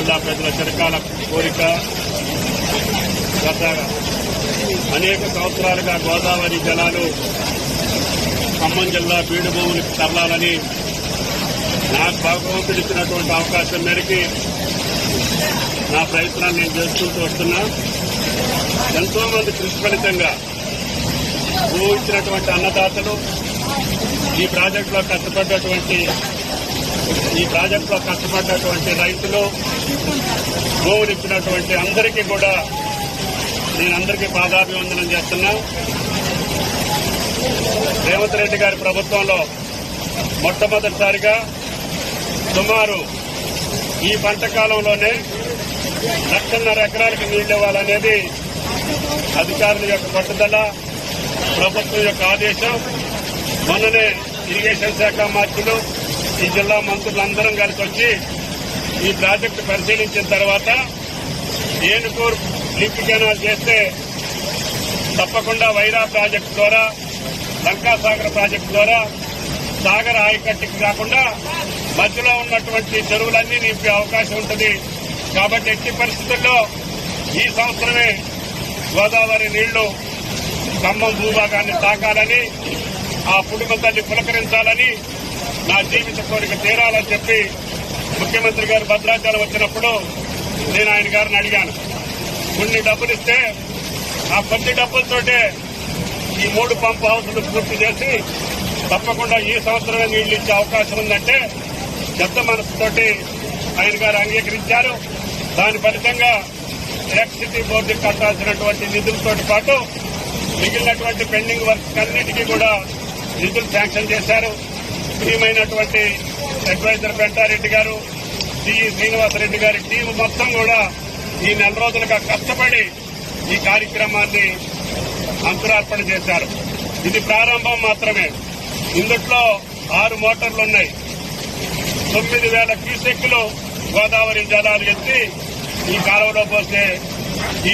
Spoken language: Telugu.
జిల్లా ప్రజల చిరకాల కోరిక. గత అనేక సంవత్సరాలుగా గోదావరి జలాలు ఖమ్మం జిల్లా బీడు భూములకు తరలాలని నాకు భగవంతుడు ఇచ్చినటువంటి అవకాశం మేరకు నా ప్రయత్నాన్ని నేను చేసుకుంటూ వస్తున్నా. ఎంతో మంది కృషి ఫలితంగా ఇచ్చినటువంటి అన్నదాతలు ఈ ప్రాజెక్టులో కష్టపడ్డటువంటి రైతులు భూములు ఇచ్చినటువంటి అందరికీ కూడా నేనందరికీ పాదాభివందనం చేస్తున్నా. రేవంత్ రెడ్డి గారి ప్రభుత్వంలో మొట్టమొదటిసారిగా సుమారు ఈ పంట కాలంలోనే 1.5 ఎకరాలకు నీళ్లు ఇవ్వాలనేది అధికారుల యొక్క పట్టుదల, ప్రభుత్వం యొక్క ఆదేశం. మొన్ననే ఇరిగేషన్ శాఖ మంత్రులు, ఈ జిల్లా మంత్రులందరం కలిసి వచ్చి ఈ ప్రాజెక్టు పరిశీలించిన తర్వాత ఏనుకూరు లింక్ కెనాల్ చేస్తే తప్పకుండా వైరా ప్రాజెక్టు ద్వారా, లంకాసాగర్ ప్రాజెక్టు ద్వారా సాగర్ ఆయకట్టుకి కాకుండా మధ్యలో ఉన్నటువంటి చెరువులన్నీ నింపే అవకాశం ఉంటుంది. కాబట్టి ఎట్టి పరిస్థితుల్లో ఈ సంవత్సరమే గోదావరి నీళ్లు ఖమ్మం భూభాగాన్ని తాకాలని, ఆ పుడుమ తల్లి పులకరించాలని నా జీవిత కోరిక తీరాలని చెప్పి ముఖ్యమంత్రి గారు భద్రాచలం వచ్చినప్పుడు నేను ఆయన గారిని అడిగాను. కొన్ని డబ్బులు ఇస్తే ఆ కొద్ది డబ్బులతోటే ఈ 3 పంప్ హౌస్లు పూర్తి చేసి తప్పకుండా ఈ సంవత్సరమే నీళ్లు ఇచ్చే అవకాశం ఉందంటే పెద్ద మనసుతోటి ఆయన గారు అంగీకరించారు. దాని ఫలితంగా ఎలక్ట్రిసిటీ బోర్డుకి కట్టాల్సినటువంటి నిధులతో పాటు మిగిలినటువంటి పెండింగ్ వర్క్స్ అన్నిటికీ కూడా నిధులు శాంక్షన్ చేశారు. ప్రియమైనటువంటి అడ్వైజర్ పెంటారెడ్డి గారు, సిఈ శ్రీనివాసరెడ్డి గారి టీం మొత్తం కూడా ఈ 4 రోజులుగా కష్టపడి ఈ కార్యక్రమాన్ని అంకురార్పణ చేశారు. ఇది ప్రారంభం మాత్రమే. ఇందుట్లో 6 మోటార్లున్నాయి. 9,000 క్యూసెక్కులు గోదావరి జలాలు ఎత్తి ఈ కాలువలో పోసే ఈ